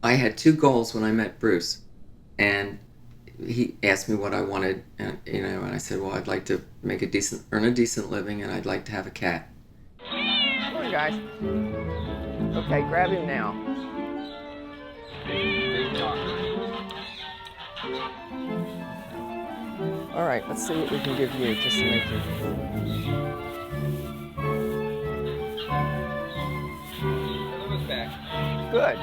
I had two goals when I met Bruce, and he asked me what I wanted, and I said, well, I'd like to earn a decent living, and I'd like to have a cat. Come on, guys. Okay, grab him now. All right, let's see what we can give you, just to make you. Good.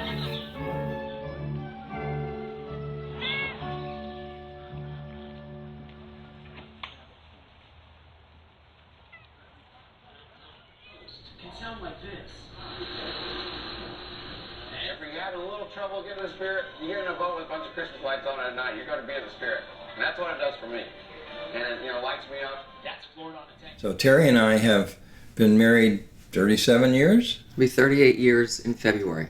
Sound like this. If you're having a little trouble getting the spirit, you get in a boat with a bunch of Christmas lights on at night, you're going to be in the spirit. And that's what it does for me. And it lights me up. That's Florida on the tank. So Terry and I have been married 37 years. It'll be 38 years in February.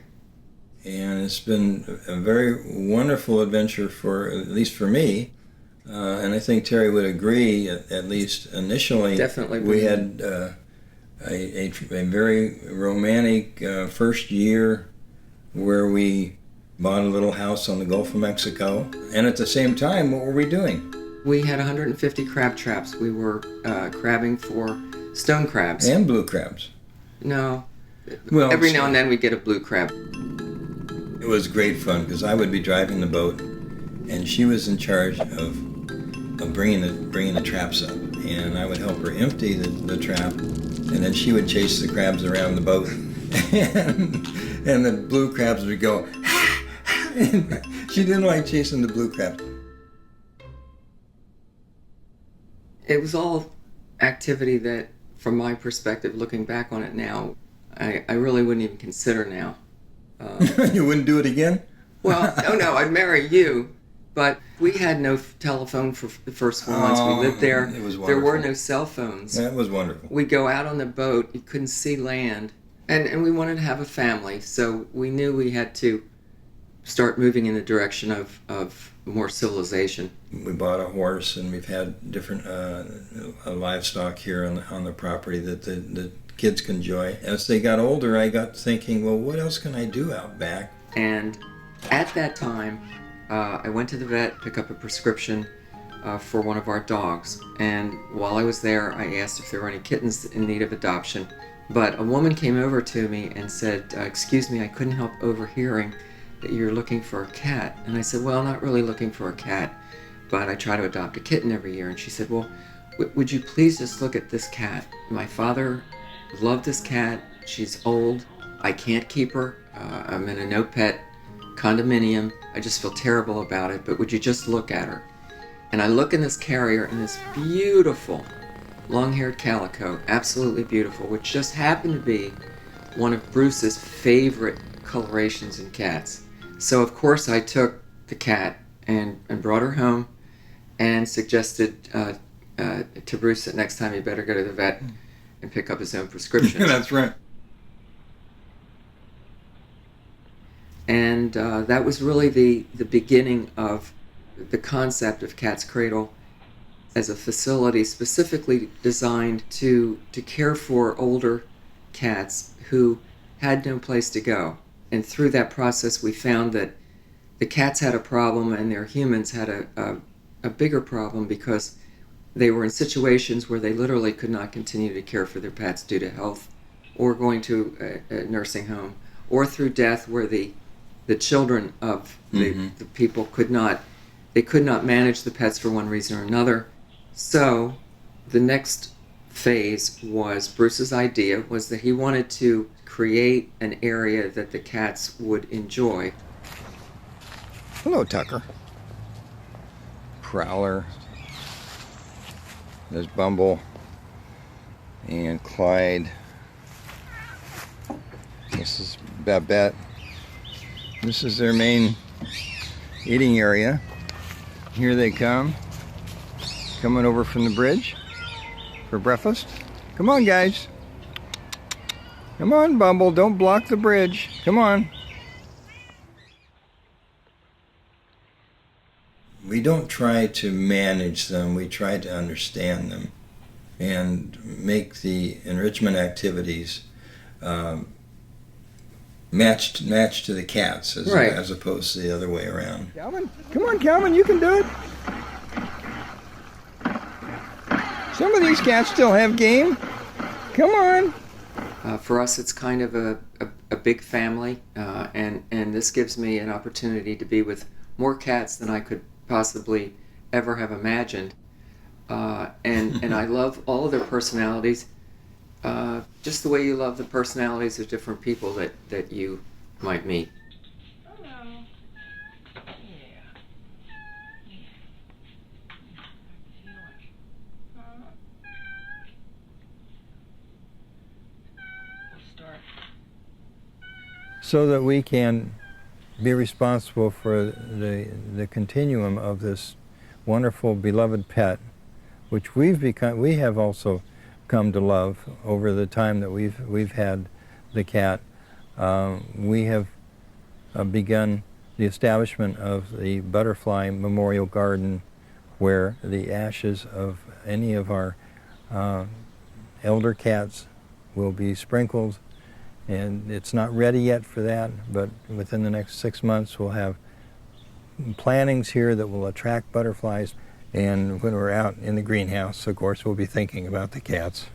And it's been a very wonderful adventure at least for me. And I think Terry would agree, at least initially. Definitely. We had a very romantic first year where we bought a little house on the Gulf of Mexico. And at the same time, what were we doing? We had 150 crab traps. We were crabbing for stone crabs. And blue crabs. No. Well, every now and then we get a blue crab. It was great fun because I would be driving the boat and she was in charge of bringing the traps up. And I would help her empty the trap, and then she would chase the crabs around the boat. and the blue crabs would go, and she didn't like chasing the blue crabs. It was all activity that, from my perspective, looking back on it now, I really wouldn't even consider now. You wouldn't do it again? Well, no, I'd marry you, but we had no telephone for the first 4 months we lived there. It was wonderful. There were no cell phones. That was wonderful. We'd go out on the boat, you couldn't see land, and we wanted to have a family, so we knew we had to start moving in the direction of more civilization. We bought a horse, and we've had different livestock here on the property that the kids can enjoy. As they got older, I got thinking, well, what else can I do out back? And at that time, I went to the vet, pick up a prescription for one of our dogs. And while I was there, I asked if there were any kittens in need of adoption. But a woman came over to me and said, excuse me, I couldn't help overhearing that you're looking for a cat. And I said, well, not really looking for a cat, but I try to adopt a kitten every year. And she said, well, would you please just look at this cat? My father loved this cat. She's old. I can't keep her. I'm in a no-pet condominium. I just feel terrible about it, but would you just look at her? And I look in this carrier, and this beautiful long-haired calico, absolutely beautiful, which just happened to be one of Bruce's favorite colorations in cats. So of course I took the cat and brought her home and suggested to Bruce that next time he better go to the vet and pick up his own prescriptions. That's right. And that was really the beginning of the concept of Cat's Cradle as a facility specifically designed to care for older cats who had no place to go. And through that process, we found that the cats had a problem and their humans had a bigger problem because they were in situations where they literally could not continue to care for their pets due to health, or going to a nursing home, or through death where the children of the people could not manage the pets for one reason or another. So the next phase was Bruce's idea was that he wanted to create an area that the cats would enjoy. Hello, Tucker. Prowler. There's Bumble and Clyde. This is Babette. This is their main eating area. Here they come, coming over from the bridge for breakfast. Come on, guys. Come on, Bumble, don't block the bridge. Come on. We don't try to manage them, we try to understand them and make the enrichment activities matched to the cats Right. as opposed to the other way around. Calvin, come on, Calvin, you can do it. Some of these cats still have game. Come on. For us, it's kind of a big family, and this gives me an opportunity to be with more cats than I could possibly ever have imagined. And I love all of their personalities, just the way you love the personalities of different people that you might meet. Hello. Yeah. We'll start. So that we can be responsible for the continuum of this wonderful, beloved pet, which we have also come to love over the time that we've had the cat. We have begun the establishment of the Butterfly Memorial Garden, where the ashes of any of our elder cats will be sprinkled. And it's not ready yet for that, but within the next 6 months we'll have plantings here that will attract butterflies. And when we're out in the greenhouse, of course, we'll be thinking about the cats.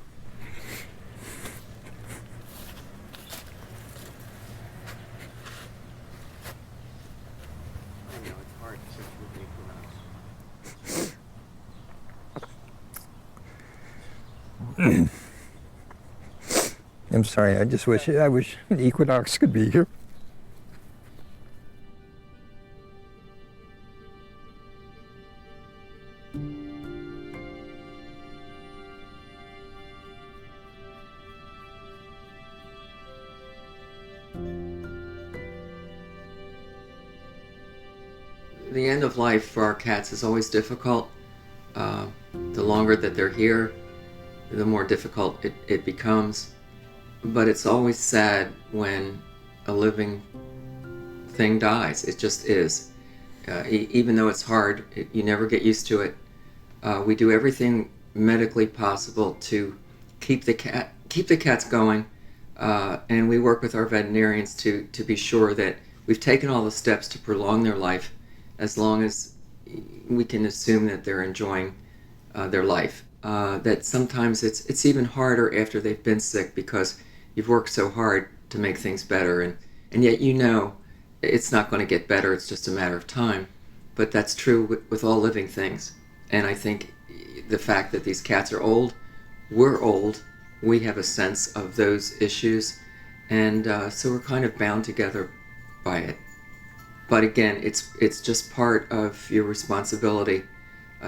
I'm sorry, I wish an equinox could be here. The end of life for our cats is always difficult. The longer that they're here, the more difficult it becomes. But it's always sad when a living thing dies. It just is. Even though it's hard, you never get used to it. We do everything medically possible to keep the cats going, and we work with our veterinarians to be sure that we've taken all the steps to prolong their life, as long as we can assume that they're enjoying their life. That sometimes it's even harder after they've been sick, because you've worked so hard to make things better, and yet you know it's not going to get better, it's just a matter of time. But that's true with all living things. And I think the fact that these cats are old, we're old, we have a sense of those issues, and so we're kind of bound together by it. But again, it's just part of your responsibility.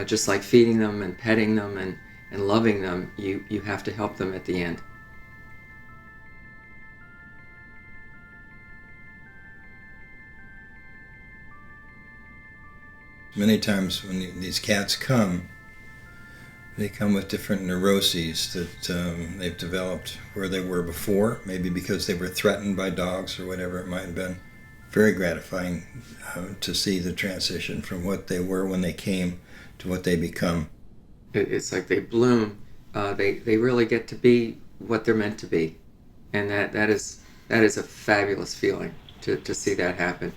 Just like feeding them and petting them and loving them, you have to help them at the end. Many times when these cats come, they come with different neuroses that they've developed where they were before, maybe because they were threatened by dogs or whatever it might have been. Very gratifying to see the transition from what they were when they came to what they become. It's like they bloom. They really get to be what they're meant to be, and that is a fabulous feeling to see that happen.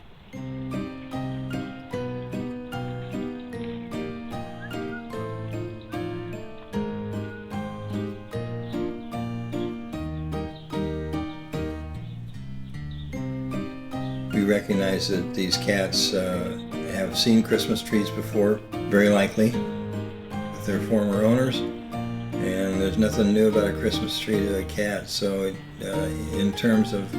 We recognize that these cats have seen Christmas trees before, very likely, with their former owners, and there's nothing new about a Christmas tree to a cat. So in terms of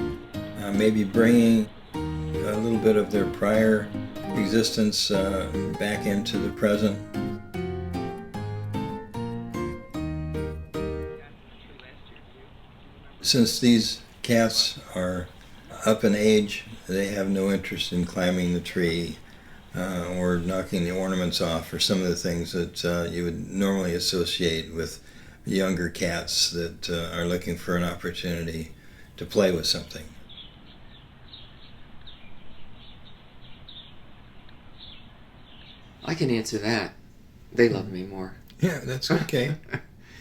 maybe bringing a little bit of their prior existence back into the present. Since these cats are up in age, they have no interest in climbing the tree or knocking the ornaments off, or some of the things that you would normally associate with younger cats that are looking for an opportunity to play with something. I can answer that. They love me more. Yeah, that's okay.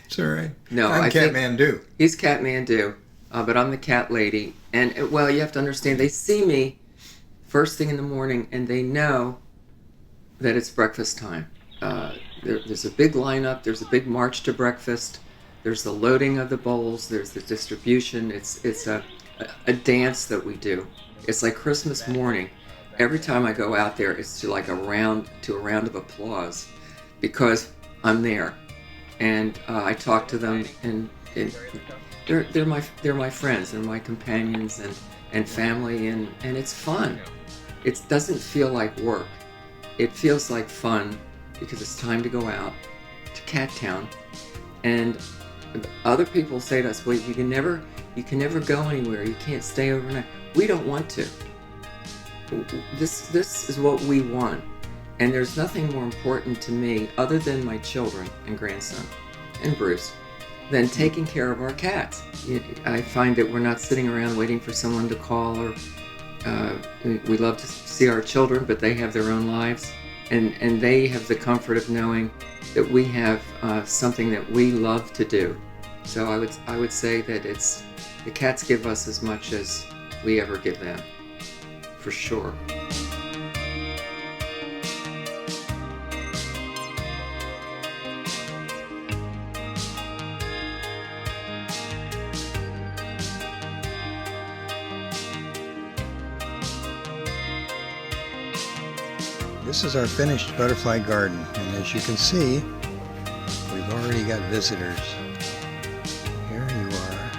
It's all right. No, I'm I think Catmandu. he's Catmandu. but I'm the cat lady. And well, you have to understand, they see me first thing in the morning, and they know that it's breakfast time. There's a big lineup. There's a big march to breakfast. There's the loading of the bowls. There's the distribution. It's a dance that we do. It's like Christmas morning. Every time I go out there, it's to a round of applause, because I'm there, and I talk to them, and they're my friends, they're my companions and family, and it's fun. It doesn't feel like work. It feels like fun because it's time to go out to Cat Town, and other people say to us, "Well, you can never go anywhere. You can't stay overnight." We don't want to. This is what we want, and there's nothing more important to me, other than my children and grandson and Bruce, than taking care of our cats. I find that we're not sitting around waiting for someone to call, or we love to see our children, but they have their own lives, and they have the comfort of knowing that we have something that we love to do. So I would say that the cats give us as much as we ever give them, for sure. This is our finished butterfly garden, and as you can see, we've already got visitors. Here you are.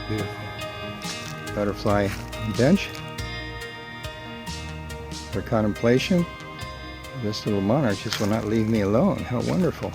Beautiful. Butterfly bench for contemplation. This little monarch just will not leave me alone. How wonderful.